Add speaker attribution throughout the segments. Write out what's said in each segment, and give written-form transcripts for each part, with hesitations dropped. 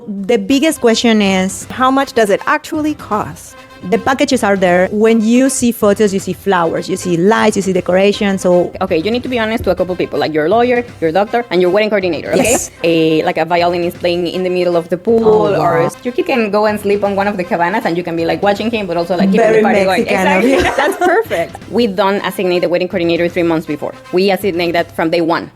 Speaker 1: The biggest question is,
Speaker 2: how much does it actually cost?
Speaker 1: the packages are there. When you see photos, you see flowers, you see lights, you see decoration. So,
Speaker 3: okay, you need to be honest to a couple people, like your lawyer, your doctor, and your wedding coordinator, okay?
Speaker 1: Yes.
Speaker 3: Like a violinist playing in the middle of the pool, or your kid can go and sleep on one of the cabanas, and you can be like watching him, but also like keeping the party going.
Speaker 1: Exactly.
Speaker 3: That's perfect. We don't assign the wedding coordinator 3 months before. We assign that from day one.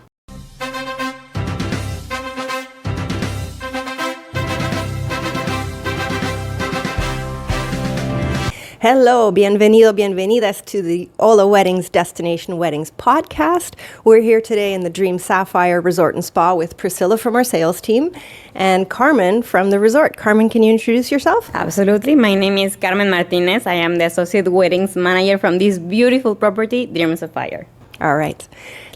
Speaker 2: Hello, bienvenido, bienvenidas to the Hola Weddings Destination Weddings podcast. We're here today in the Dream Sapphire Resort and Spa with Priscilla from our sales team and Carmen from the resort. Carmen, can you introduce yourself?
Speaker 3: Absolutely. My name is Carmen Martinez. I am the Associate Weddings Manager from this beautiful property, Dream Sapphire.
Speaker 2: All right.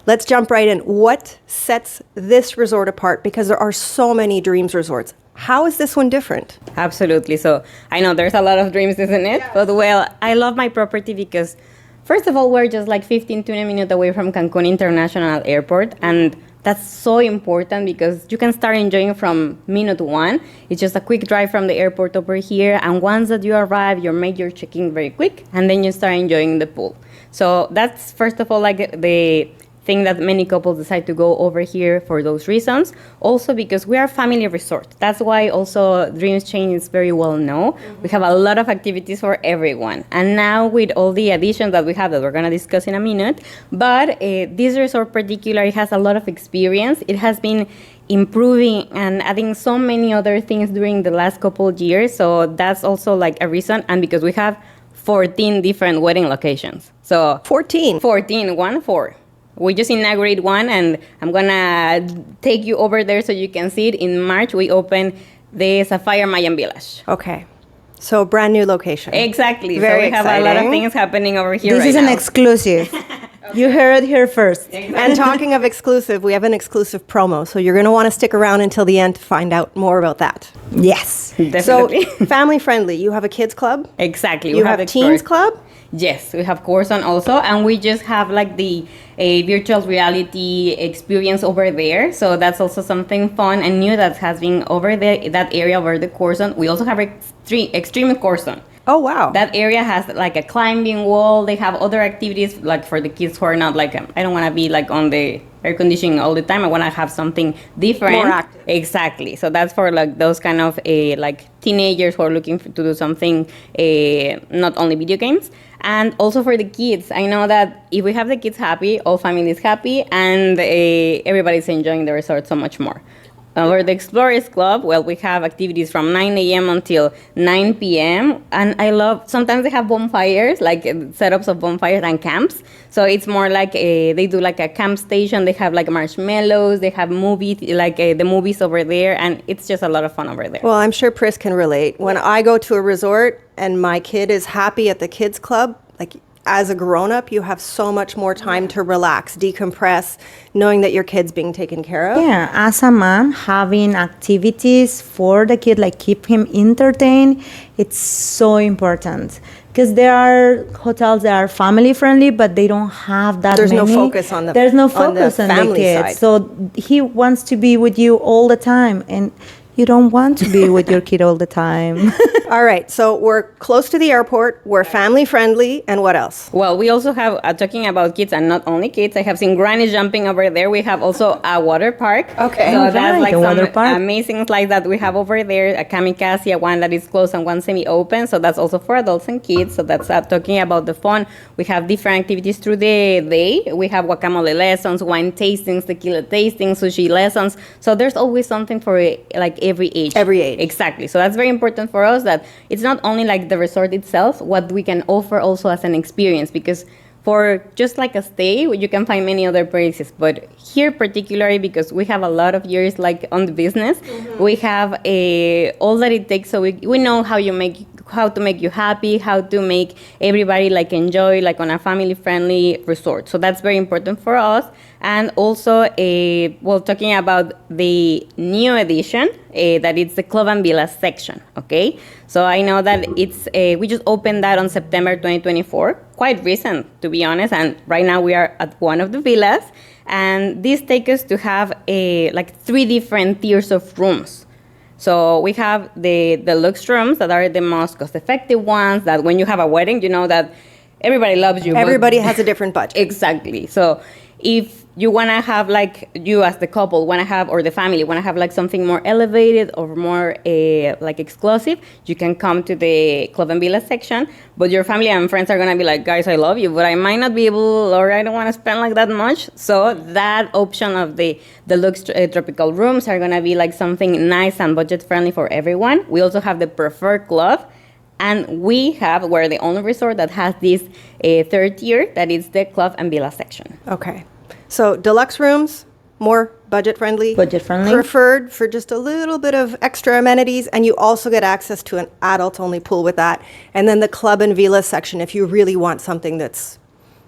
Speaker 2: Let's jump right in. What sets this resort apart? Because there are so many Dreams resorts. How is this one different?
Speaker 3: Absolutely. So I know there's a lot of dreams, isn't it? But well, I love my property because, first of all, we're just like 15, 20 minutes away from Cancun International Airport. And that's so important because you can start enjoying from minute one. It's just a quick drive from the airport over here. And once that you arrive, you make your check-in very quick. And then you start enjoying the pool. So that's, first of all, like the thing that many couples decide to go over here for those reasons. Also because we are a family resort. That's why also Dreams Chain is very well known. Mm-hmm. We have a lot of activities for everyone. And now with all the additions that we have that we're going to discuss in a minute, but this resort particularly has a lot of experience. It has been improving and adding so many other things during the last couple of years. So that's also like a reason. And because we have 14 different wedding locations. So
Speaker 2: 14.
Speaker 3: 4. We just inaugurated one, and I'm going to take you over there so you can see it. In March, we opened the Sapphire Mayan Village.
Speaker 2: Okay. So brand new location.
Speaker 3: Exactly.
Speaker 2: Very
Speaker 3: so we have a lot of things happening over here
Speaker 1: this is an exclusive. You heard it here first.
Speaker 3: Exactly.
Speaker 2: And talking of exclusive, we have an exclusive promo. So you're going to want to stick around until the end to find out more about that.
Speaker 1: Yes.
Speaker 3: Definitely.
Speaker 2: So family friendly. You have a kids club?
Speaker 3: Exactly.
Speaker 2: You have a teens club?
Speaker 3: Yes, we have Corson also, and we just have like the virtual reality experience over there. So that's also something fun and new that has been over there, that area over the Corson. We also have extreme Corson.
Speaker 2: Oh, wow.
Speaker 3: That area has like a climbing wall. They have other activities like for the kids who are not like, I don't want to be like on the air conditioning all the time. I want to have something different.
Speaker 2: More active.
Speaker 3: Exactly. So that's for like those kind of like teenagers who are looking to do something, not only video games. And also for the kids. I know that if we have the kids happy, all families happy, and everybody's enjoying the resort so much more. For the Explorers Club, well, we have activities from 9 a.m. until 9 p.m. And I love, sometimes they have bonfires, like setups of bonfires and camps. So it's more like they do like a camp station. They have like marshmallows. They have movies, like the movies over there. And it's just a lot of fun over there.
Speaker 2: Well, I'm sure Pris can relate. When I go to a resort and my kid is happy at the kids club, like as a grown-up, you have so much more time to relax, decompress, knowing that your kid's being taken care of.
Speaker 1: Yeah, as a mom, having activities for the kid, like keep him entertained, it's so important. Because there are hotels that are family friendly, but they don't have that
Speaker 2: There's
Speaker 1: many.
Speaker 2: no focus on the
Speaker 1: There's no focus on the
Speaker 2: family
Speaker 1: kids.
Speaker 2: side.
Speaker 1: So he wants to be with you all the time, and you don't want to be with your kid all the time.
Speaker 2: All right, so we're close to the airport, we're family friendly, and what else?
Speaker 3: Well, we also have, talking about kids and not only kids, I have seen grannies jumping over there. We have also a water park.
Speaker 2: Okay.
Speaker 3: So
Speaker 1: Oh,
Speaker 3: that's
Speaker 1: right,
Speaker 3: like
Speaker 1: a water
Speaker 3: some
Speaker 1: park.
Speaker 3: amazing slides that we have over there. A kamikaze, a one that is closed and one semi-open. So that's also for adults and kids. So that's talking about the fun. We have different activities through the day. We have guacamole lessons, wine tastings, tequila tastings, sushi lessons. So there's always something for like every age.
Speaker 2: Every age.
Speaker 3: Exactly. So that's very important for us that it's not only like the resort itself, what we can offer also as an experience, because for just like a stay, you can find many other places. But here particularly, because we have a lot of years like on the business, we have all that it takes. So we know how to make you happy, how to make everybody like enjoy like on a family friendly resort. So that's very important for us. And also, talking about the new edition, that it's the Club and Villa section, okay? So I know that it's, we just opened that on September 2024, quite recent, to be honest, and right now we are at one of the villas, and this takes us to have like 3 different tiers of rooms. So we have the deluxe rooms that are the most cost-effective ones, that when you have a wedding, you know that everybody loves you.
Speaker 2: Everybody has a different budget.
Speaker 3: Exactly. So if you want to have, like, you as the couple want to have, or the family want to have like something more elevated or more like exclusive, you can come to the club and villa section. But your family and friends are going to be like, guys, I love you, but I might not be able, or I don't want to spend like that much. So that option of the deluxe tropical rooms are going to be like something nice and budget friendly for everyone. We also have the preferred club. And we're the only resort that has this third tier, that is the club and villa section.
Speaker 2: Okay. So deluxe rooms, more budget friendly.
Speaker 1: Budget friendly.
Speaker 2: Preferred for just a little bit of extra amenities. And you also get access to an adult only pool with that. And then the club and villa section if you really want something that's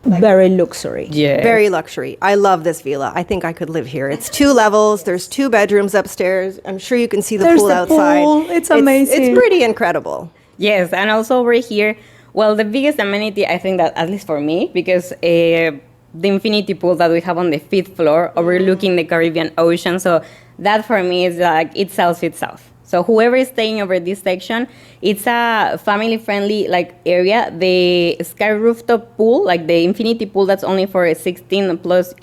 Speaker 1: Very luxury.
Speaker 3: Yeah.
Speaker 2: very luxury. I love this villa. I think I could live here. It's 2 levels. There's 2 bedrooms upstairs. I'm sure you can see the
Speaker 1: There's
Speaker 2: pool
Speaker 1: the
Speaker 2: outside.
Speaker 1: pool. It's amazing.
Speaker 2: It's pretty incredible.
Speaker 3: Yes, and also over here, well, the biggest amenity, I think that, at least for me, because the infinity pool that we have on the 5th floor overlooking the Caribbean Ocean, so that for me is like, it sells itself. So whoever is staying over this section, it's a family-friendly like area. The sky rooftop pool, like the infinity pool, that's only for 16 plus,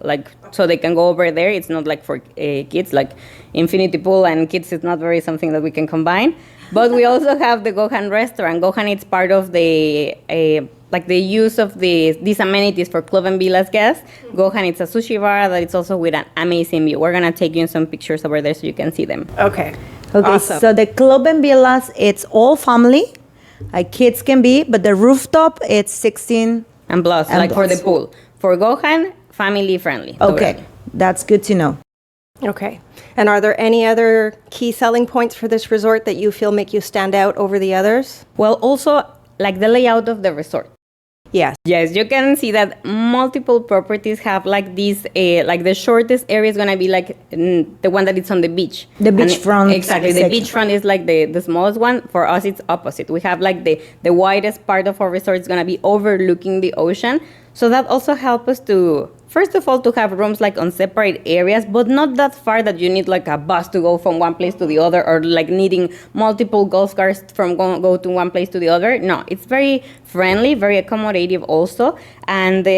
Speaker 3: like, so they can go over there. It's not like for kids, like infinity pool and kids is not very something that we can combine. But we also have the Gohan restaurant. Gohan is part of the like the use of these amenities for club and villas guests. Gohan, it's a sushi bar that it's also with an amazing view. We're gonna take you in some pictures over there so you can see them.
Speaker 2: Okay.
Speaker 1: Okay,
Speaker 2: Awesome.
Speaker 1: so the club and villas, it's all family, like kids can be, but the rooftop, it's 16.
Speaker 3: And plus,
Speaker 1: And
Speaker 3: like for the
Speaker 1: plus.
Speaker 3: pool. For Gohan, family friendly.
Speaker 1: Okay,
Speaker 3: Totally.
Speaker 1: that's good to know.
Speaker 2: Okay. And are there any other key selling points for this resort that you feel make you stand out over the others?
Speaker 3: Well, also, like the layout of the resort.
Speaker 2: Yes.
Speaker 3: Yes, you can see that multiple properties have like this, like the shortest area is going to be like the one that is on the beach.
Speaker 1: The
Speaker 3: And
Speaker 1: beachfront
Speaker 3: exactly. The
Speaker 1: section.
Speaker 3: beachfront is like the smallest one. For us, it's opposite. We have like the widest part of our resort is going to be overlooking the ocean. So that also helps us to, first of all, to have rooms like on separate areas, but not that far that you need like a bus to go from one place to the other, or like needing multiple golf carts from go to one place to the other. No, it's very friendly, very accommodative also. And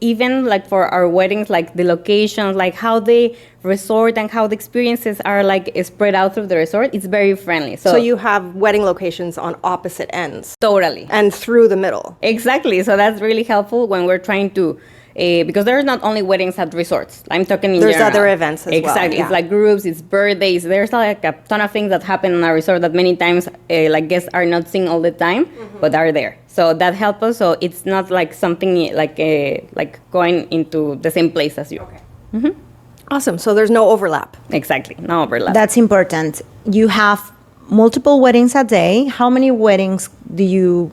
Speaker 3: even like for our weddings, like the locations, like how the resort and how the experiences are like spread out through the resort, it's very friendly.
Speaker 2: So you have wedding locations on opposite ends
Speaker 3: Totally.
Speaker 2: and through the middle.
Speaker 3: Exactly. So that's really helpful when we're trying to, because there's not only weddings at resorts. I'm talking in
Speaker 2: There's
Speaker 3: general.
Speaker 2: other events as well,
Speaker 3: Exactly.
Speaker 2: yeah.
Speaker 3: It's like groups, it's birthdays. There's like a ton of things that happen in a resort that many times like guests are not seeing all the time, but are there. So that helps us. So it's not like something like going into the same place as you. Okay.
Speaker 2: Awesome. So there's no overlap.
Speaker 3: Exactly. No overlap.
Speaker 1: That's important. You have multiple weddings a day. How many weddings do you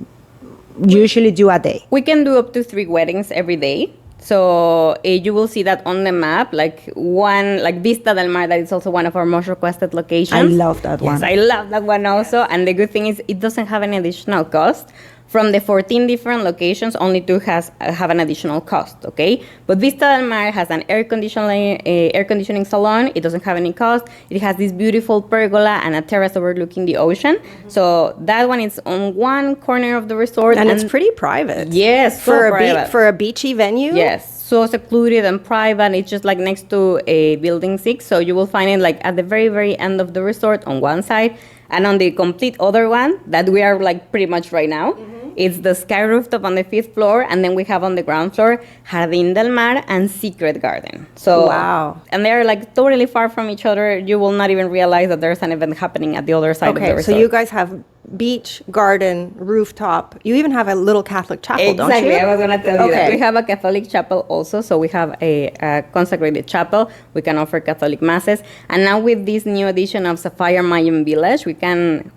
Speaker 1: usually do a day?
Speaker 3: We can do up to 3 weddings every day. So you will see that on the map, like one, like Vista del Mar, that is also one of our most requested locations.
Speaker 1: I love that one.
Speaker 3: Yes, I love that one also. And the good thing is it doesn't have any additional cost. From the 14 different locations, only 2 have an additional cost, okay? But Vista del Mar has an air conditioning salon. It doesn't have any cost. It has this beautiful pergola and a terrace overlooking the ocean. So that one is on one corner of the resort.
Speaker 2: And it's pretty private.
Speaker 3: Yes, so
Speaker 2: For
Speaker 3: private.
Speaker 2: for a beachy venue?
Speaker 3: Yes, so secluded and private. It's just like next to a building 6. So you will find it like at the very, very end of the resort on one side. And on the complete other one that we are like pretty much right now, it's the sky rooftop on the 5th floor. And then we have on the ground floor, Jardín del Mar and Secret Garden. So,
Speaker 2: Wow.
Speaker 3: And they're like totally far from each other. You will not even realize that there's an event happening at the other side of the
Speaker 2: Okay,
Speaker 3: resort.
Speaker 2: so you guys have beach, garden, rooftop. You even have a little Catholic chapel, don't you?
Speaker 3: Exactly, I was going to tell you that.
Speaker 2: Okay.
Speaker 3: We have a Catholic chapel also, so we have a consecrated chapel. We can offer Catholic masses. And now with this new addition of Sapphire Mayan Village, we can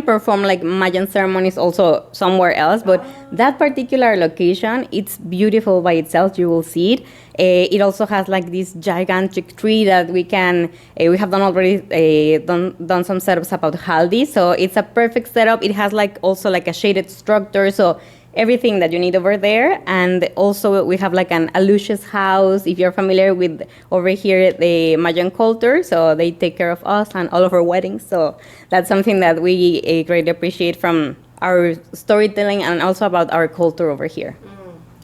Speaker 3: perform like Mayan ceremonies also somewhere else. But that particular location, it's beautiful by itself. You will see it. It also has like this gigantic tree that we have done already done some setups about haldi. So it's a perfect setup. It has like also like a shaded structure. So everything that you need over there. And also we have like a luscious house, if you're familiar with over here the Mayan culture, so they take care of us and all of our weddings. So that's something that we greatly appreciate from our storytelling and also about our culture over here.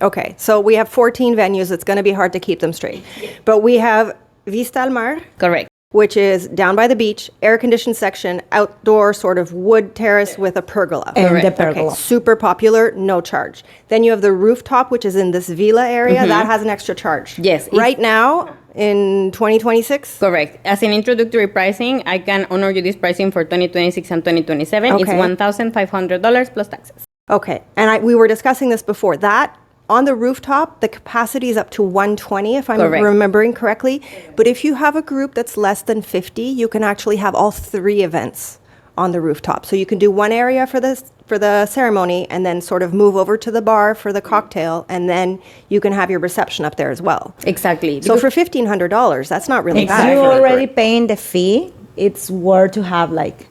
Speaker 2: Okay, so we have 14 venues. It's going to be hard to keep them straight. But we have Vista al Mar,
Speaker 3: Correct.
Speaker 2: which is down by the beach, air-conditioned section, outdoor sort of wood terrace with a pergola.
Speaker 1: And the
Speaker 3: Correct.
Speaker 1: pergola.
Speaker 2: Super popular, no charge. Then you have the rooftop, which is in this villa area. That has an extra charge.
Speaker 3: Yes,
Speaker 2: Right now, in 2026?
Speaker 3: Correct. As an introductory pricing, I can honor you this pricing for 2026 and 2027. It's
Speaker 2: Okay.
Speaker 3: $1,500 plus taxes.
Speaker 2: Okay, and we were discussing this before. That, on the rooftop, the capacity is up to 120, if I'm
Speaker 3: Correct.
Speaker 2: remembering correctly. But if you have a group that's less than 50, you can actually have all 3 events on the rooftop. So you can do one area for the ceremony and then sort of move over to the bar for the cocktail, and then you can have your reception up there as well.
Speaker 3: Exactly.
Speaker 2: So for $1,500, that's not really
Speaker 1: If
Speaker 2: bad.
Speaker 1: you're already paying the fee, it's worth to have like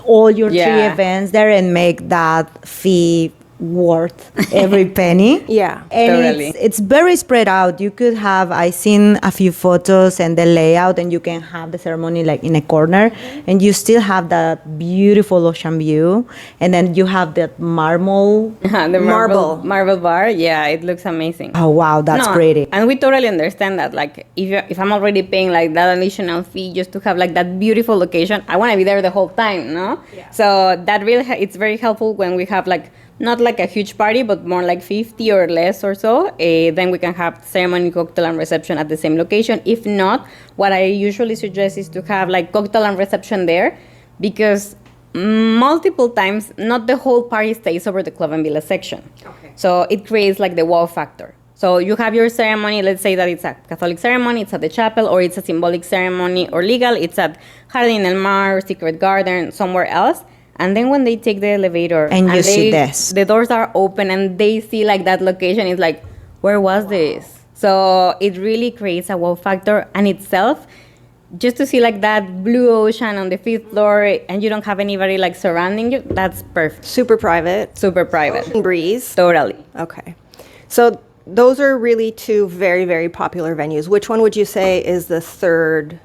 Speaker 1: all your 3
Speaker 3: Yeah.
Speaker 1: events there and make that fee worth every penny.
Speaker 2: Yeah.
Speaker 1: And
Speaker 3: Totally.
Speaker 1: it's very spread out. You could have, I seen a few photos and the layout, and you can have the ceremony like in a corner, and you still have that beautiful ocean view, and then you have that marble.
Speaker 3: the
Speaker 2: Marble.
Speaker 3: marble bar, yeah, it looks amazing.
Speaker 1: Oh wow, that's
Speaker 3: No,
Speaker 1: pretty.
Speaker 3: And we totally understand that. Like, if I'm already paying like that additional fee just to have like that beautiful location, I want to be there the whole time, no? Yeah. So that really, it's very helpful when we have like not like a huge party, but more like 50 or less or so. Then we can have ceremony, cocktail, and reception at the same location. If not, what I usually suggest is to have like cocktail and reception there, because multiple times, not the whole party stays over the club and villa section. Okay. So it creates like the wow factor. So you have your ceremony, let's say that it's a Catholic ceremony, it's at the chapel, or it's a symbolic ceremony, or legal, it's at Jardín del Mar, Secret Garden, somewhere else. And then when they take the elevator
Speaker 1: And you see this.
Speaker 3: the doors are open and they see like that location, it's like, where was this? So it really creates a wow factor. And itself, just to see like that blue ocean on the 5th floor and you don't have anybody like surrounding you, that's perfect.
Speaker 2: Super private.
Speaker 3: Super private.
Speaker 2: Ocean breeze.
Speaker 3: Totally.
Speaker 2: Okay. So those are really 2 very, very popular venues. Which one would you say is the third?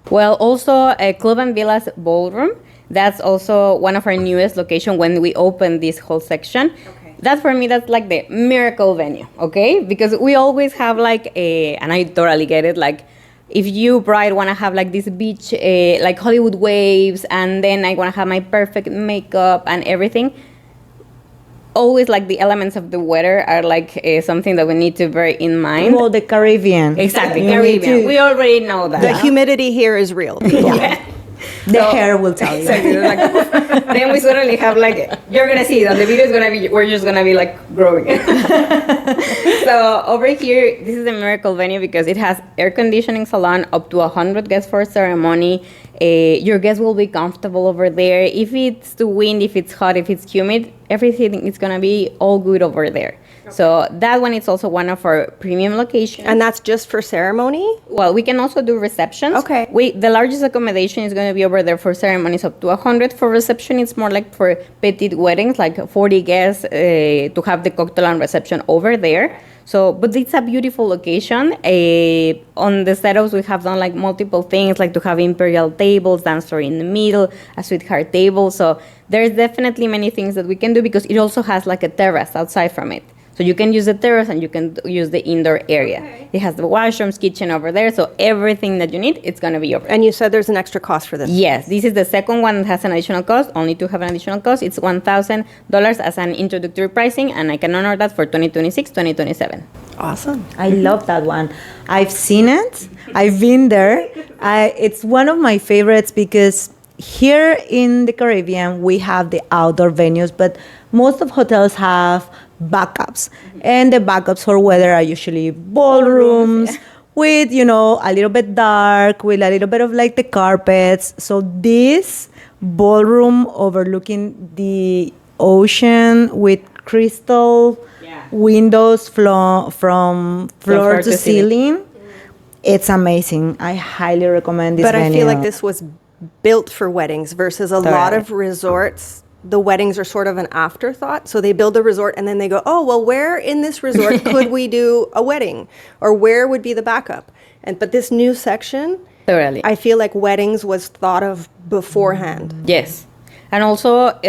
Speaker 3: Well, also a Club and Villas Ballroom. That's also one of our newest locations when we opened this whole section. Okay. That for me, that's like the miracle venue, okay? Because we always have like and I totally get it, like if you bride want to have like this beach, like Hollywood waves, and then I want to have my perfect makeup and everything, always like the elements of the weather are like something that we need to bear in mind.
Speaker 1: Well, the Caribbean.
Speaker 3: Exactly,
Speaker 1: You need
Speaker 3: Caribbean.
Speaker 1: to-
Speaker 3: We already know that.
Speaker 2: The humidity here is real.
Speaker 3: Yeah.
Speaker 1: The hair will tell you.
Speaker 3: Exactly. Like, then we suddenly have like, you're gonna see that the video is gonna be, we're just gonna be like growing. So over here, this is a miracle venue because it has air conditioning salon, up to 100 guests for a ceremony. Your guests will be comfortable over there. If it's too wind, if it's hot, if it's humid, everything is gonna be all good over there. Okay. So that one is also one of our premium locations.
Speaker 2: And that's just for ceremony?
Speaker 3: Well, we can also do receptions.
Speaker 2: Okay.
Speaker 3: The largest accommodation is going to be over there for ceremonies up to 100. For reception, it's more like for petite weddings, like 40 guests to have the cocktail and reception over there. So, but it's a beautiful location. On the setups, we have done like multiple things, like to have imperial tables, dance floor in the middle, a sweetheart table. So there's definitely many things that we can do because it also has like a terrace outside from it. So you can use the terrace and you can use the indoor area. Okay. It has the washrooms, kitchen over there. So everything that you need, it's going to be over there.
Speaker 2: And you said there's an extra cost for this?
Speaker 3: Yes. This is the second one that has an additional cost. Only to have an additional cost, it's $1,000 as an introductory pricing. And I can honor that for 2026, 2027.
Speaker 2: Awesome.
Speaker 1: I love that one. I've seen it. I've been there. It's one of my favorites because here in the Caribbean, we have the outdoor venues, but most of hotels have backups. And the backups for weather are usually ballrooms with, a little bit dark, with a little bit of like the carpets. So this ballroom overlooking the ocean with crystal windows from floor to ceiling, it's amazing. I highly recommend this venue.
Speaker 2: But I feel like this was built for weddings versus a lot of resorts the weddings are sort of an afterthought. So they build a resort and then they go, oh, well, where in this resort could we do a wedding? Or where would be the backup? But this new section,
Speaker 3: Totally.
Speaker 2: I feel like weddings was thought of beforehand.
Speaker 3: Yes. And also,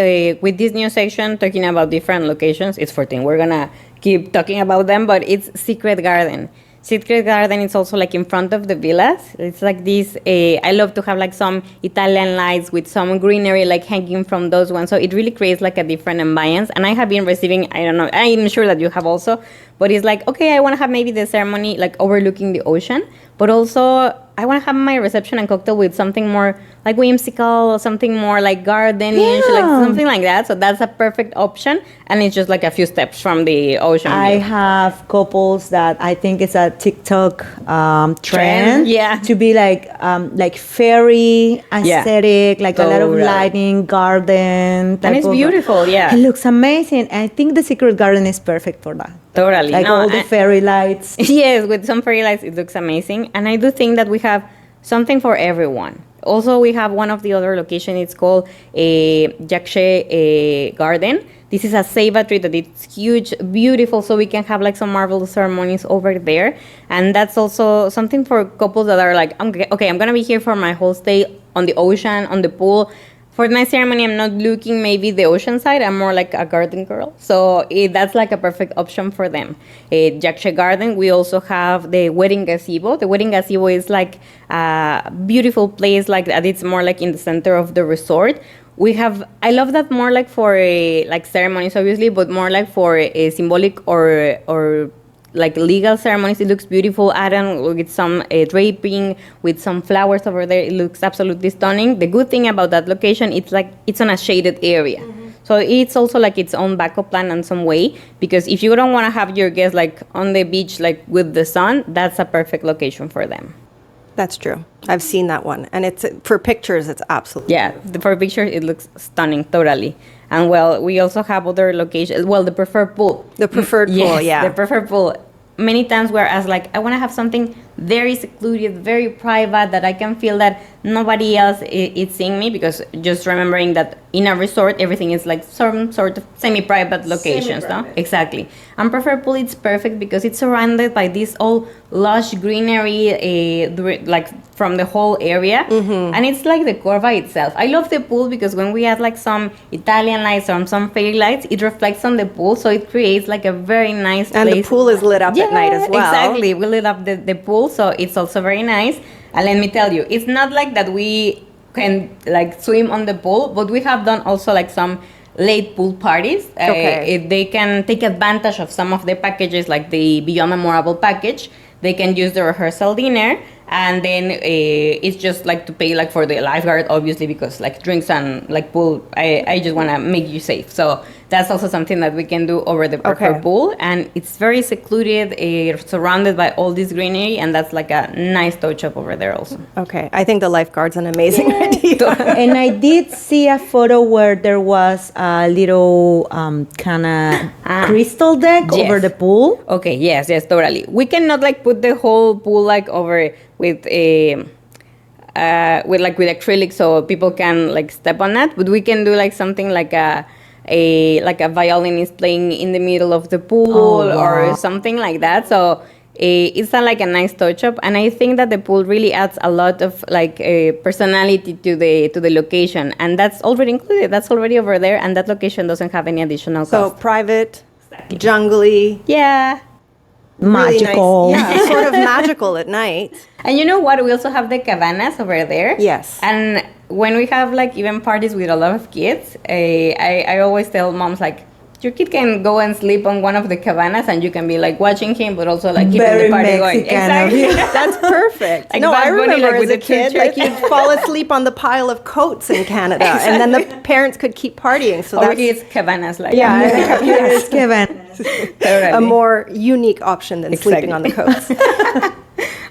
Speaker 3: with this new section, talking about different locations, it's 14. We're going to keep talking about them, but it's Secret Garden. Secret Garden is also like in front of the villas. It's like this, I love to have like some Italian lights with some greenery like hanging from those ones. So it really creates like a different ambience. And I have been receiving, I don't know, I'm sure that you have also, but it's like, okay, I want to have maybe the ceremony like overlooking the ocean, but also I want to have my reception and cocktail with something more like whimsical, something more like gardenish, like something like that. So that's a perfect option. And it's just like a few steps from the ocean.
Speaker 1: I have couples that I think it's a TikTok trend.
Speaker 3: Yeah.
Speaker 1: To be like fairy aesthetic, like a lot of lighting, garden.
Speaker 3: And it's beautiful, yeah.
Speaker 1: It looks amazing. I think the Secret Garden is perfect for that.
Speaker 3: Totally.
Speaker 1: Like all the fairy lights.
Speaker 3: Yes, with some fairy lights, it looks amazing. And I do think that we have something for everyone. Also, we have one of the other locations. It's called a Jakshe Garden. This is a ceiba tree that it's huge, beautiful, so we can have like some marvelous ceremonies over there. And that's also something for couples that are like, okay, I'm going to be here for my whole stay on the ocean, on the pool. For my ceremony, I'm not looking maybe the ocean side. I'm more like a garden girl. So that's like a perfect option for them. Jakshe Garden, we also have the wedding gazebo. The wedding gazebo is like a beautiful place like that. It's more like in the center of the resort. We have, I love that more like for like ceremonies, obviously, but more like for a symbolic or like legal ceremonies. It looks beautiful. Add with some draping, with some flowers over there. It looks absolutely stunning. The good thing about that location, it's like it's on a shaded area. Mm-hmm. So it's also like its own backup plan in some way, because if you don't want to have your guests like on the beach, like with the sun, that's a perfect location for them.
Speaker 2: That's true. I've seen that one. And it's for pictures, it's absolutely beautiful.
Speaker 3: For pictures, it looks stunning, totally. And well, we also have other locations. Well, the preferred pool.
Speaker 2: The preferred pool,
Speaker 3: yes,
Speaker 2: yeah.
Speaker 3: The preferred pool. Many times we're asked like, I want to have something very secluded, very private, that I can feel that nobody else is seeing me, because just remembering that in a resort, everything is like some sort of semi-private locations, no? Exactly. And preferred pool, it's perfect because it's surrounded by this all lush greenery, like from the whole area. Mm-hmm. And it's like the core by itself. I love the pool because when we add like some Italian lights or some fairy lights, it reflects on the pool, so it creates like a very nice place.
Speaker 2: And the pool is lit up at night as well.
Speaker 3: Exactly. We lit up the pool, so it's also very nice. And let me tell you, it's not like that we can like swim on the pool, but we have done also like some late pool parties. If they can take advantage of some of the packages, like the Beyond Memorable package, they can use the rehearsal dinner, and then it's just like to pay like for the lifeguard, obviously, because like drinks and like pool, I just want to make you safe. So that's also something that we can do over the preferred pool, and it's very secluded, surrounded by all this greenery, and that's like a nice touch up over there also.
Speaker 2: Okay, I think the lifeguard's an amazing idea.
Speaker 1: And I did see a photo where there was a little kind of crystal deck over the pool.
Speaker 3: Okay, yes, totally. We cannot like put the whole pool like over with acrylic, so people can like step on that, but we can do like something like a violinist playing in the middle of the pool or something like that. So it's like a nice touch up, and I think that the pool really adds a lot of like personality to the location, and that's already included. That's already over there, and that location doesn't have any additional cost.
Speaker 2: So private, jungly.
Speaker 3: Yeah.
Speaker 1: Magical.
Speaker 2: Really nice. Yeah, sort of magical at night.
Speaker 3: And you know what? We also have the cabanas over there.
Speaker 2: Yes.
Speaker 3: And when we have like even parties with a lot of kids, I always tell moms like, your kid can go and sleep on one of the cabanas, and you can be like watching him, but also like keeping the party going.
Speaker 2: Exactly. That's perfect.
Speaker 3: Like
Speaker 2: no, I remember
Speaker 3: like,
Speaker 2: as a kid, like you'd fall asleep on the pile of coats in Canada, and then the parents could keep partying. So
Speaker 3: that's it's cabanas, like
Speaker 1: It's cabanas.
Speaker 3: Totally.
Speaker 2: A more unique option than sleeping on the coats.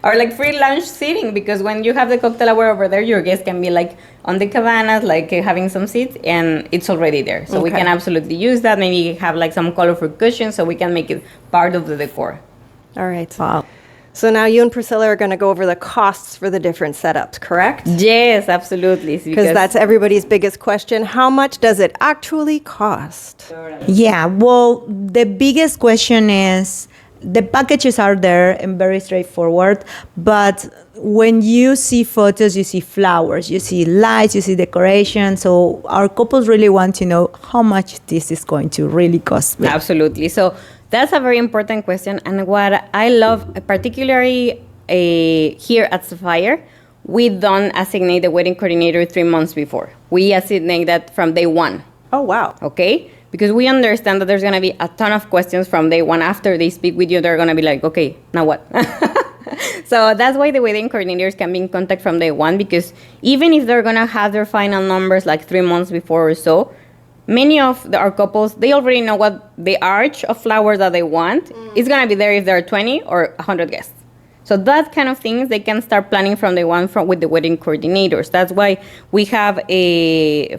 Speaker 3: Or like free lounge seating, because when you have the cocktail hour over there, your guests can be like on the cabanas, like having some seats, and it's already there. So we can absolutely use that. Maybe have like some colorful cushions, so we can make it part of the decor.
Speaker 2: All right.
Speaker 1: Wow.
Speaker 2: So now you and Priscilla are going to go over the costs for the different setups, correct?
Speaker 3: Yes, absolutely.
Speaker 2: Because that's everybody's biggest question. How much does it actually cost?
Speaker 1: Yeah, well, the biggest question is the packages are there and very straightforward, but when you see photos, you see flowers, you see lights, you see decoration. So our couples really want to know how much this is going to really cost me.
Speaker 3: Absolutely. So that's a very important question. And what I love, particularly here at Sapphire, we don't assignate the wedding coordinator 3 months before. We assignate that from day one.
Speaker 2: Oh, wow.
Speaker 3: Okay? Because we understand that there's going to be a ton of questions from day one. After they speak with you, they're going to be like, okay, now what? So that's why the wedding coordinators can be in contact from day one, because even if they're going to have their final numbers like 3 months before or so, many of our couples, they already know what the arch of flowers that they want is going to be there if there are 20 or 100 guests. So that kind of things, they can start planning from day one with the wedding coordinators. That's why we have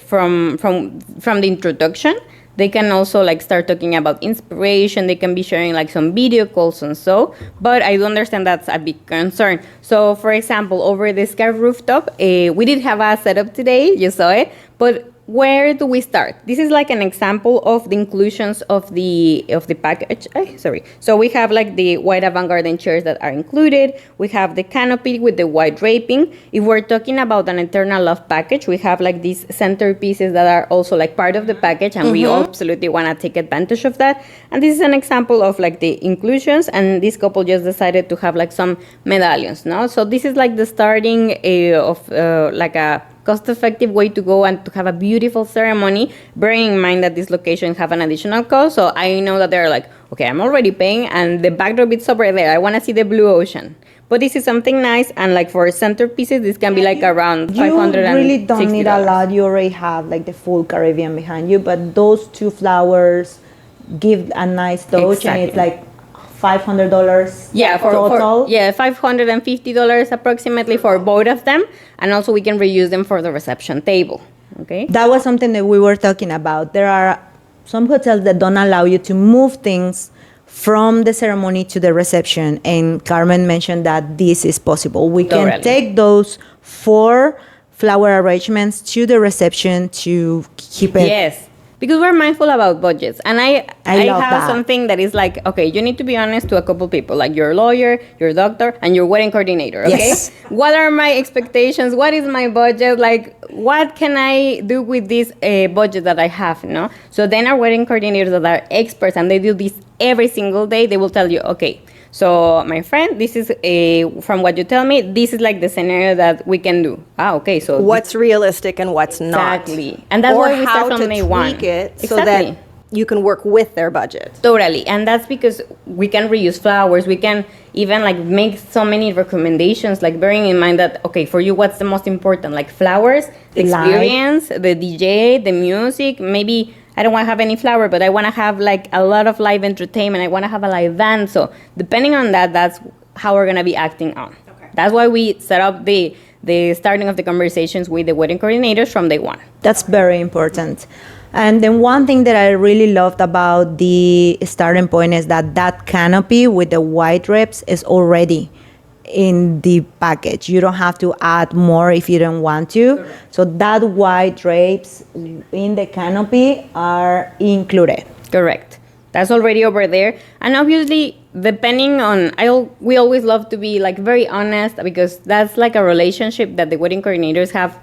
Speaker 3: from the introduction, they can also like start talking about inspiration. They can be sharing like some video calls and so, but I do understand that's a big concern. So for example, over the sky rooftop, we did have a setup today, you saw it, but where do we start? This is like an example of the inclusions of the package. So we have like the white avant-garden chairs that are included. We have the canopy with the white draping. If we're talking about an eternal love package, we have like these centerpieces that are also like part of the package, and we absolutely want to take advantage of that. And this is an example of like the inclusions, and this couple just decided to have like some medallions, no? So this is like the starting of like a cost-effective way to go and to have a beautiful ceremony, bearing in mind that these locations have an additional cost. So I know that they're like, okay, I'm already paying, and the backdrop is over there. I want to see the blue ocean. But this is something nice, and like for centerpieces, this can be like around $560.
Speaker 1: You really don't need a lot. You already have like the full Caribbean behind you, but those two flowers give a nice touch, and it's like $500 total.
Speaker 3: $550 approximately for both of them, and also we can reuse them for the reception table. Okay,
Speaker 1: that was something that we were talking about. There are some hotels that don't allow you to move things from the ceremony to the reception, and Carmen mentioned that this is possible. We can take those 4 flower arrangements to the reception to keep it.
Speaker 3: Yes. Because we're mindful about budgets. And I
Speaker 1: love
Speaker 3: have
Speaker 1: that.
Speaker 3: something that is like, okay, you need to be honest to a couple people, like your lawyer, your doctor, and your wedding coordinator, okay?
Speaker 1: Yes.
Speaker 3: What are my expectations? What is my budget? Like, what can I do with this budget that I have, no? So then our wedding coordinators that are experts, and they do this every single day, they will tell you, okay, so my friend, this is from what you tell me, this is like the scenario that we can do. Okay, so
Speaker 2: what's realistic and what's not.
Speaker 3: Exactly. And that's why we start from day one.
Speaker 2: Tweak it so that you can work with their budget.
Speaker 3: Totally. And that's because we can reuse flowers. We can even like make so many recommendations, like bearing in mind that, okay, for you, what's the most important? Like flowers, the experience, the DJ, the music, maybe I don't want to have any flower, but I want to have like a lot of live entertainment. I want to have a live band. So depending on that, that's how we're going to be acting on. Okay. That's why we set up the starting of the conversations with the wedding coordinators from day one.
Speaker 1: That's very important. And then one thing that I really loved about the starting point is that canopy with the white drapes is already in the package. You don't have to add more if you don't want to. Correct. So that white drapes in the canopy are included.
Speaker 3: Correct. That's already over there. And obviously, depending on, we always love to be like very honest, because that's like a relationship that the wedding coordinators have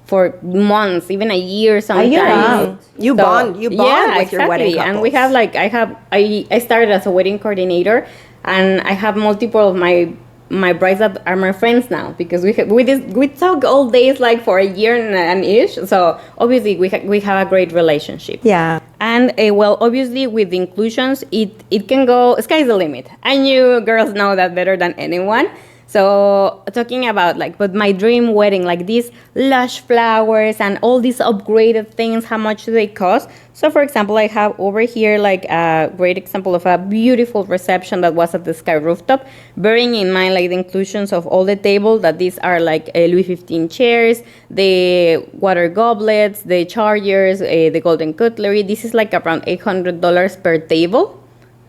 Speaker 3: for months, even a year sometimes.
Speaker 2: You bond with your wedding couples.
Speaker 3: And we have like, I started as a wedding coordinator, and I have multiple of my brides that are my friends now, because we talk all days like for a year and ish. So obviously we have a great relationship.
Speaker 1: Yeah.
Speaker 3: And well, obviously with the inclusions, it can go, sky's the limit. And you girls know that better than anyone. So talking about like, but my dream wedding, like these lush flowers and all these upgraded things, how much do they cost? So for example, I have over here like a great example of a beautiful reception that was at the Sky Rooftop, bearing in mind like the inclusions of all the tables, that these are like Louis 15 chairs, the water goblets, the chargers, the golden cutlery. This is like around $800 per table.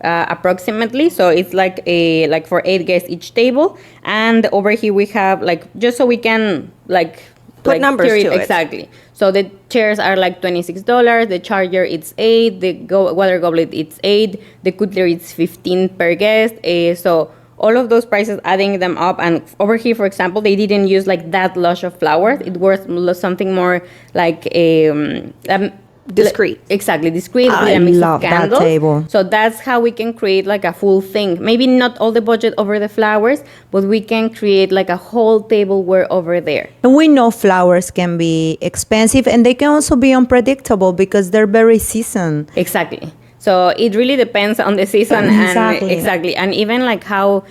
Speaker 3: approximately. So it's like for 8 guests each table. And over here we have like, just so we can
Speaker 2: Put numbers to it.
Speaker 3: Exactly. So the chairs are like $26. The charger it's $8. The water goblet it's $8. The cutlery it's $15 per guest. So all of those prices, adding them up, and over here, for example, they didn't use like that lush of flowers. It was something more like
Speaker 2: Discreet.
Speaker 3: Exactly, discreet with
Speaker 1: I
Speaker 3: a mix
Speaker 1: love
Speaker 3: of
Speaker 1: that
Speaker 3: candles.
Speaker 1: table.
Speaker 3: So that's how we can create like a full thing. Maybe not all the budget over the flowers, but we can create like a whole tableware over there.
Speaker 1: And we know flowers can be expensive and they can also be unpredictable because they're very seasoned.
Speaker 3: Exactly. So it really depends on the season
Speaker 1: Exactly.
Speaker 3: and even like how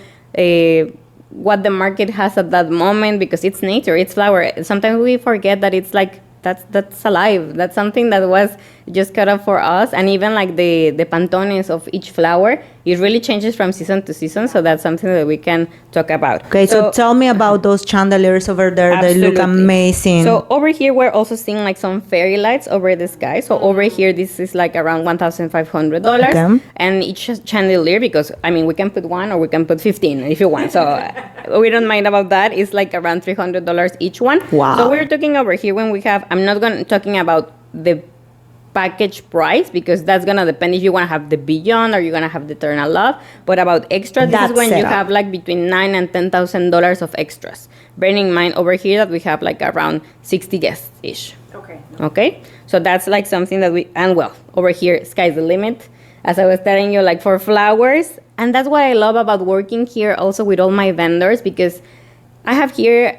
Speaker 3: what the market has at that moment, because it's nature, it's flower. Sometimes we forget that it's like that's alive. That's something that was just cut up for us. And even like the pantones of each flower, it really changes from season to season. So that's something that we can talk about.
Speaker 1: Okay, so tell me about those chandeliers over there.
Speaker 3: Absolutely.
Speaker 1: They look amazing.
Speaker 3: So over here, we're also seeing like some fairy lights over the sky. So over here, this is like around $1,500.
Speaker 1: Okay.
Speaker 3: And each chandelier, because I mean, we can put one or we can put 15 if you want. So we don't mind about that. It's like around $300 each one.
Speaker 1: Wow.
Speaker 3: So we're talking over here when we have, I'm not talking about the package price, because that's gonna depend if you want to have the Beyond or you're gonna have the Eternal Love. But about extra, this is when you have like between $9,000 and $10,000 of extras. Bearing in mind over here that we have like around 60 guests ish. Okay. So that's like something that over here, sky's the limit. As I was telling you, like for flowers, and that's what I love about working here also with all my vendors, because I have here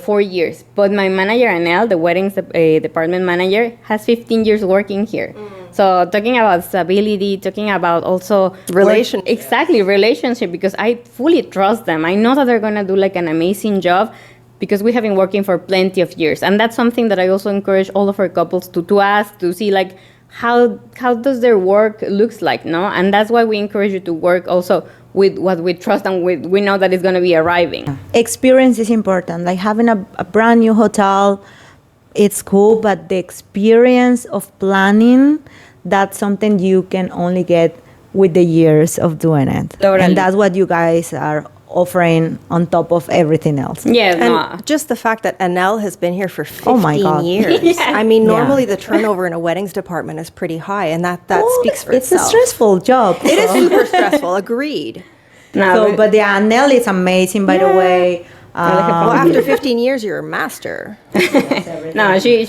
Speaker 3: 4 years, but my manager, Anel, the weddings department manager, has 15 years working here. So talking about stability, talking about also
Speaker 2: Relationship.
Speaker 3: Exactly, relationship, because I fully trust them. I know that they're going to do like an amazing job, because we have been working for plenty of years. And that's something that I also encourage all of our couples to ask, to see like how does their work looks like, no? And that's why we encourage you to work also with what we trust and we know that it's going to be arriving.
Speaker 1: Experience is important. Like having a brand new hotel, it's cool, but the experience of planning, that's something you can only get with the years of doing it.
Speaker 3: Totally.
Speaker 1: And that's what you guys are offering on top of everything else.
Speaker 3: Yes,
Speaker 2: And just the fact that Anel has been here for 15
Speaker 1: Oh my God.
Speaker 2: years. I mean,
Speaker 1: Yeah.
Speaker 2: normally the turnover in a weddings department is pretty high, and that speaks for
Speaker 1: It's
Speaker 2: itself.
Speaker 1: a stressful job.
Speaker 2: It is super stressful. Agreed.
Speaker 1: So, but the Anel is amazing, by the way.
Speaker 2: Well, after 15 years, you're a master.
Speaker 3: No, she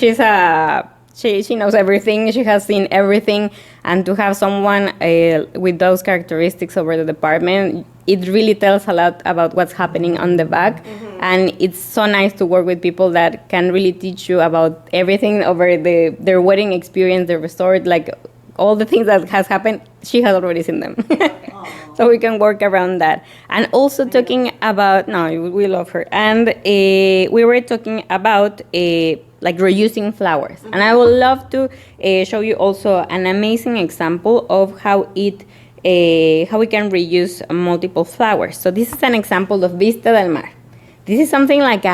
Speaker 3: knows everything. She has seen everything, and to have someone with those characteristics over the department, it really tells a lot about what's happening on the back. And it's so nice to work with people that can really teach you about everything over their wedding experience, the resort, like all the things that has happened. She has already seen them. So we can work around that. And also talking about, we love her. And we were talking about like reusing flowers. And I would love to show you also an amazing example of how we can reuse multiple flowers. So this is an example of Vista del Mar. This is something like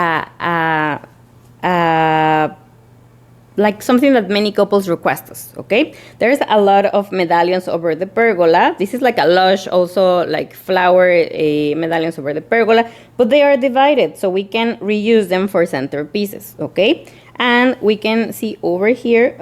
Speaker 3: like something that many couples request us, okay? There's a lot of medallions over the pergola. This is like a lush, also like flower medallions over the pergola, but they are divided, so we can reuse them for centerpieces, okay? And we can see over here,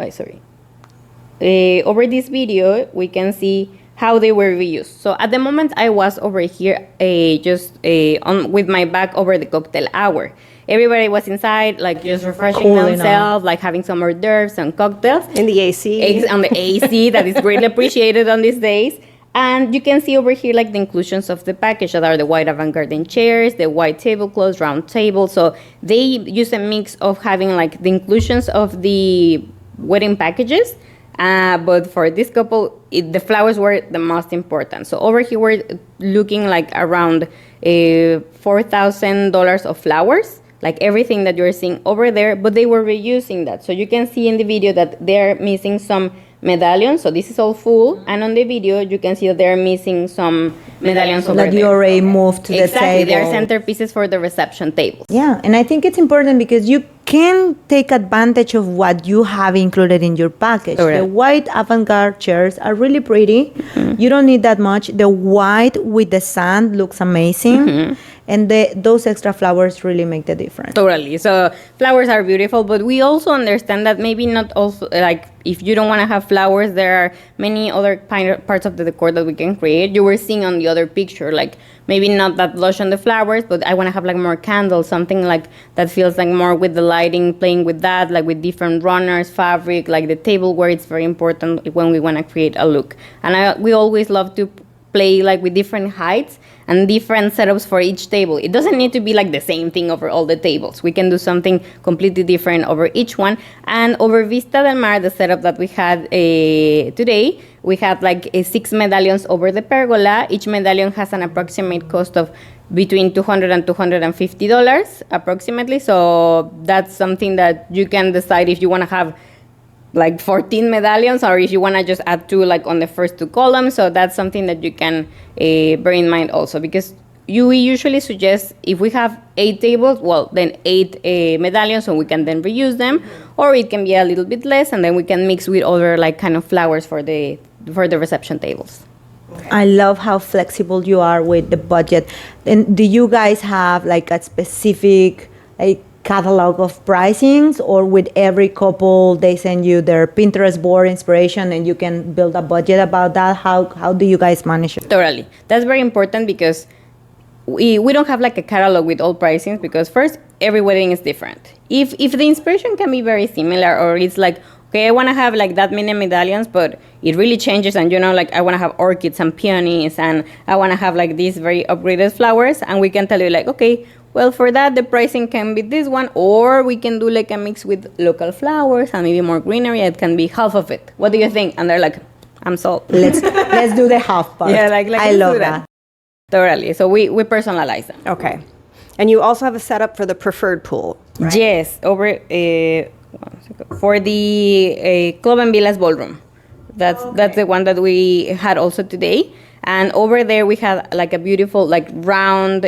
Speaker 3: over this video, we can see how they were reused. So at the moment, I was over here with my back over the cocktail hour. Everybody was inside, like just refreshing
Speaker 1: Cooling
Speaker 3: themselves, like having some hors d'oeuvres and cocktails.
Speaker 2: In the AC.
Speaker 3: On the AC, that is greatly appreciated on these days. And you can see over here like the inclusions of the package that are the white avant-garde chairs, the white tablecloths, round table. So they use a mix of having like the inclusions of the wedding packages. But for this couple, the flowers were the most important. So over here, we're looking like around $4,000 of flowers, like everything that you're seeing over there, but they were reusing that. So you can see in the video that they're missing some medallions. So this is all full. And on the video, you can see that they're missing some medallions over there.
Speaker 1: That you already moved to the
Speaker 3: Exactly,
Speaker 1: table.
Speaker 3: they're centerpieces for the reception table.
Speaker 1: Yeah, and I think it's important because you can take advantage of what you have included in your package.
Speaker 3: Correct.
Speaker 1: The white avant-garde chairs are really pretty. You don't need that much. The white with the sand looks amazing. And those extra flowers really make the difference.
Speaker 3: Totally. So flowers are beautiful, but we also understand that maybe not also, like, if you don't want to have flowers, there are many other parts of the decor that we can create. You were seeing on the other picture, like, maybe not that lush on the flowers, but I want to have like more candles, something like that feels like more with the lighting, playing with that, like with different runners, fabric, like the tableware. It's very important when we want to create a look. And we always love to play like with different heights and different setups for each table. It doesn't need to be like the same thing over all the tables. We can do something completely different over each one. And over Vista del Mar, the setup that we had today, we had like 6 medallions over the pergola. Each medallion has an approximate cost of between $200 and $250 approximately. So that's something that you can decide if you want to have like 14 medallions, or if you want to just add 2 like on the first 2 columns. So that's something that you can bear in mind also, because we usually suggest if we have 8 tables, well, then 8 medallions, so we can then reuse them, or it can be a little bit less, and then we can mix with other like kind of flowers for the reception tables.
Speaker 1: I love how flexible you are with the budget. And do you guys have like a specific like catalog of pricings, or with every couple they send you their Pinterest board inspiration and you can build a budget about that? How do you guys manage it?
Speaker 3: Totally. That's very important, because we don't have like a catalog with all pricings, because first, every wedding is different. If the inspiration can be very similar, or it's like, okay, I want to have like that many medallions, but it really changes, and like I want to have orchids and peonies, and I want to have like these very upgraded flowers, and we can tell you like, okay, well, for that, the pricing can be this one, or we can do like a mix with local flowers and maybe more greenery. It can be half of it. What do you think? And they're like, I'm sold.
Speaker 1: Let's do the half part.
Speaker 3: Yeah, like
Speaker 1: I love that.
Speaker 3: Totally. So we personalize them.
Speaker 2: Okay. And you also have a setup for the preferred pool, right?
Speaker 3: Yes, over for the Club and Villas ballroom. That's the one that we had also today. And over there we had like a beautiful like round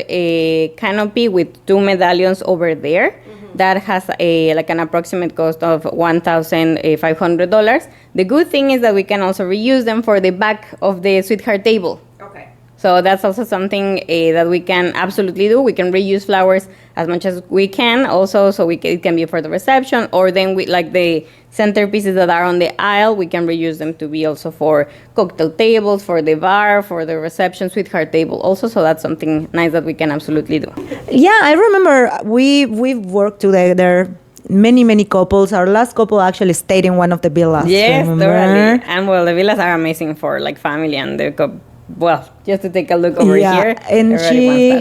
Speaker 3: canopy with 2 medallions over there. That has like an approximate cost of $1,500. The good thing is that we can also reuse them for the back of the sweetheart table.
Speaker 2: Okay.
Speaker 3: So that's also something that we can absolutely do. We can reuse flowers as much as we can also, so it can be for the reception, or then we like the centerpieces that are on the aisle, we can reuse them to be also for cocktail tables, for the bar, for the reception sweetheart table also. So that's something nice that we can absolutely do.
Speaker 1: Yeah, I remember we've worked together. Many couples. Our last couple actually stayed in one of the villas.
Speaker 3: Yes,
Speaker 1: remember?
Speaker 3: totally. And well, the villas are amazing for like family and the just to take a look over here.
Speaker 1: And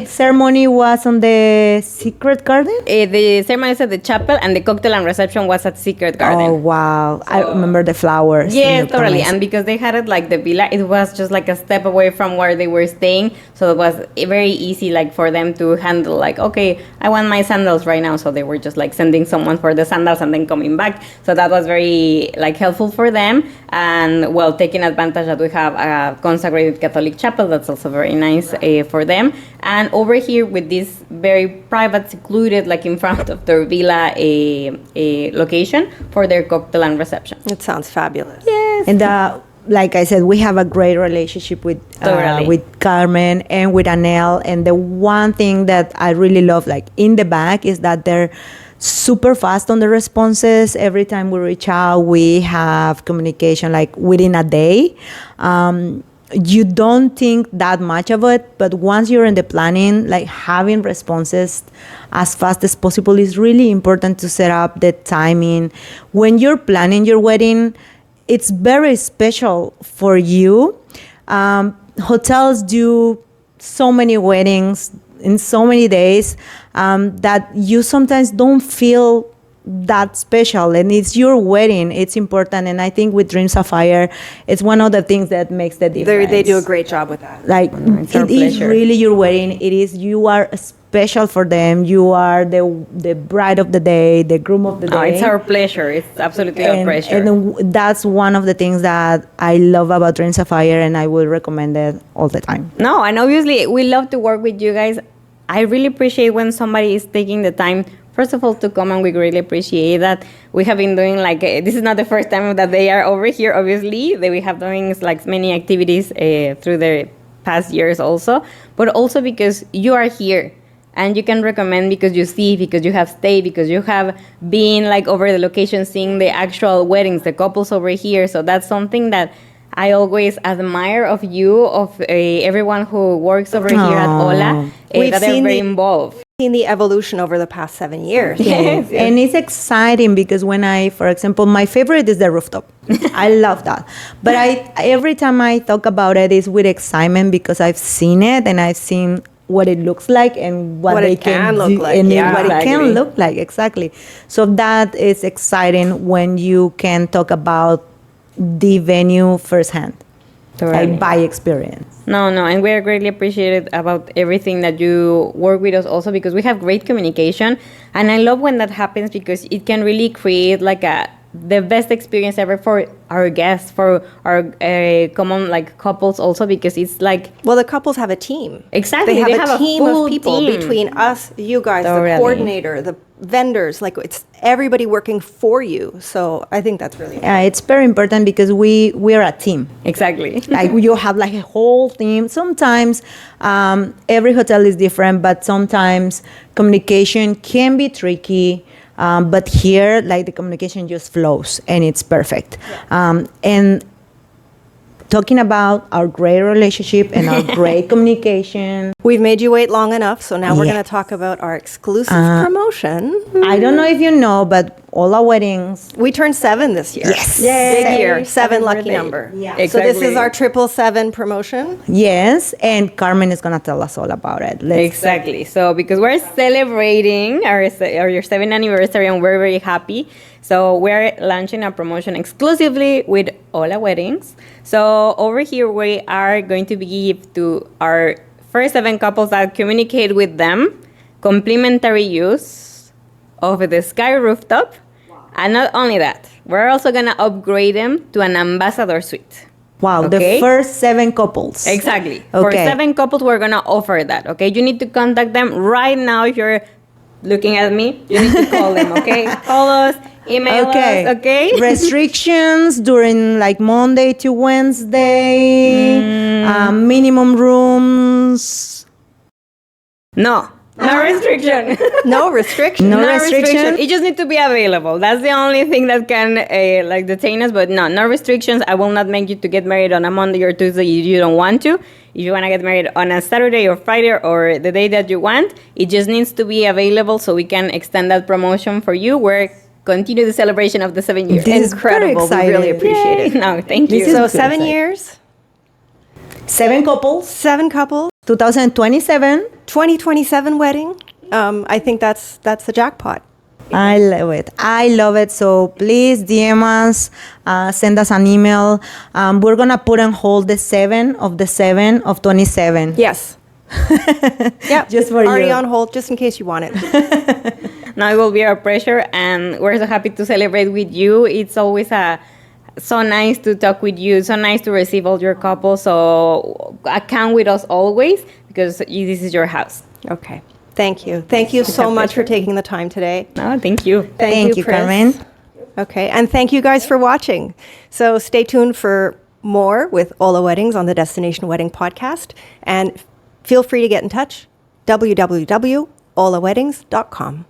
Speaker 1: ceremony was on the Secret Garden?
Speaker 3: The ceremony is at the chapel, and the cocktail and reception was at Secret Garden.
Speaker 1: Oh, wow. So, I remember the flowers.
Speaker 3: Yeah, totally. And because they had it like the villa, it was just like a step away from where they were staying. So it was very easy like for them to handle like, okay, I want my sandals right now. So they were just like sending someone for the sandals and then coming back. So that was very like helpful for them. And well, taking advantage that we have a consecrated Catholic chapel, that's also very nice for them. And over here with this very private, secluded, like in front of their villa a location for their cocktail and reception.
Speaker 2: It sounds fabulous.
Speaker 3: Yes.
Speaker 1: And like I said, we have a great relationship with Carmen and with Anel. And the one thing that I really love, like in the back, is that they're super fast on the responses. Every time we reach out, we have communication like within a day. You don't think that much of it, but once you're in the planning, like having responses as fast as possible is really important to set up the timing. When you're planning your wedding, it's very special for you. Hotels do so many weddings in so many days that you sometimes don't feel that special, and it's your wedding. It's important, and I think with Dream Sapphire, it's one of the things that makes the difference.
Speaker 2: They do a great job with that.
Speaker 1: Like it is really your wedding. It is, you are special for them. You are the bride of the day, the groom of the day.
Speaker 3: Oh, it's our pleasure. It's absolutely our pleasure.
Speaker 1: And that's one of the things that I love about Dream Sapphire, and I will recommend it all the time.
Speaker 3: No, and obviously we love to work with you guys. I really appreciate when somebody is taking the time first of all, to come, and we really appreciate that. We have been doing like, this is not the first time that they are over here, obviously. We have doing like many activities through the past years also, but also because you are here. And you can recommend because you see, because you have stayed, because you have been like over the location, seeing the actual weddings, the couples over here. So that's something that I always admire of you, of everyone who works over here at Hola,
Speaker 2: We've
Speaker 3: that they're
Speaker 2: seen
Speaker 3: very involved.
Speaker 2: Seen the evolution over the past 7 years.
Speaker 1: Yes. And it's exciting because for example, my favorite is the rooftop. I love that. But every time I talk about it, it's with excitement because I've seen it and I've seen what it looks like and what they
Speaker 2: it can
Speaker 1: do,
Speaker 2: look like,
Speaker 1: and
Speaker 2: yeah.
Speaker 1: what it
Speaker 3: Exactly.
Speaker 1: can look like, exactly. So that is exciting when you can talk about the venue firsthand,
Speaker 3: Totally.
Speaker 1: like by experience.
Speaker 3: No, and we are greatly appreciated about everything that you work with us also because we have great communication. And I love when that happens because it can really create like the best experience ever for our guests, for our common like couples also, because it's like,
Speaker 2: Well, the couples have a team.
Speaker 3: Exactly,
Speaker 2: They
Speaker 3: they
Speaker 2: have
Speaker 3: have
Speaker 2: a
Speaker 3: a
Speaker 2: team of
Speaker 3: full
Speaker 2: people
Speaker 3: team.
Speaker 2: between us, you guys,
Speaker 3: Totally.
Speaker 2: the coordinator, the vendors. Like it's everybody working for you. So I think that's really
Speaker 1: It's very important because we are a team.
Speaker 3: exactly.
Speaker 1: Like you have like a whole team. Sometimes every hotel is different, but sometimes communication can be tricky. But here, like the communication just flows and it's perfect. And talking about our great relationship and our great communication.
Speaker 2: We've made you wait long enough, so now we're
Speaker 1: Yes.
Speaker 2: going to talk about our exclusive promotion.
Speaker 1: I don't know if you know, but all our weddings.
Speaker 2: We turned 7 this year.
Speaker 1: Yes.
Speaker 2: Big year. 7
Speaker 3: Happy
Speaker 2: lucky
Speaker 3: birthday.
Speaker 2: number.
Speaker 1: Yeah.
Speaker 2: So this
Speaker 3: Exactly.
Speaker 2: is our 777 promotion.
Speaker 1: Yes, and Carmen is gonna tell us all about it.
Speaker 3: Exactly. So because we're celebrating our 7th anniversary and we're very happy. So we're launching a promotion exclusively with Hola Weddings. So over here we are going to give to our first 7 couples that communicate with them complimentary use of the sky rooftop. And not only that, we're also gonna upgrade them to an ambassador suite.
Speaker 1: Wow,
Speaker 3: Okay.
Speaker 1: the first 7 couples.
Speaker 3: Exactly. For
Speaker 1: Okay.
Speaker 3: 7 couples, we're gonna offer that. Okay, you need to contact them right now. If you're looking at me, you need to call them. Okay, call us, email
Speaker 1: Okay.
Speaker 3: us. Okay.
Speaker 1: Restrictions during like Monday to Wednesday. Minimum rooms.
Speaker 3: No restriction.
Speaker 2: No restriction.
Speaker 1: No restriction.
Speaker 3: It just need to be available. That's the only thing that can like detain us. But no restrictions. I will not make you to get married on a Monday or Tuesday if you don't want to. If you want to get married on a Saturday or Friday or the day that you want, it just needs to be available so we can extend that promotion for you. We're continue the celebration of the 7 years.
Speaker 1: This is very
Speaker 2: Incredible. We really
Speaker 1: exciting.
Speaker 2: appreciate it.
Speaker 3: No, thank
Speaker 1: This
Speaker 3: you.
Speaker 1: is
Speaker 2: So
Speaker 1: good.
Speaker 2: 7 years,
Speaker 1: 7 couples.
Speaker 2: 7 couples,
Speaker 1: 2027.
Speaker 2: 2027 wedding. I think that's the jackpot.
Speaker 1: I love it. I love it. So please DM us, send us an email. We're gonna put on hold the 7 of 27.
Speaker 2: Yes. Yeah.
Speaker 1: Just for
Speaker 2: already
Speaker 1: you.
Speaker 2: on hold, just in case you want it.
Speaker 3: Now it will be our pleasure, and we're so happy to celebrate with you. It's always so nice to talk with you, so nice to receive all your couples. So count with us always because this is your house.
Speaker 2: Okay. Thank you. Thank you so much for taking the time today.
Speaker 3: No, thank you.
Speaker 1: Thank you,
Speaker 2: Chris.
Speaker 1: Carmen.
Speaker 2: Okay, and thank you guys for watching. So stay tuned for more with Hola Weddings on the Destination Wedding podcast, and feel free to get in touch, www.holaweddings.com.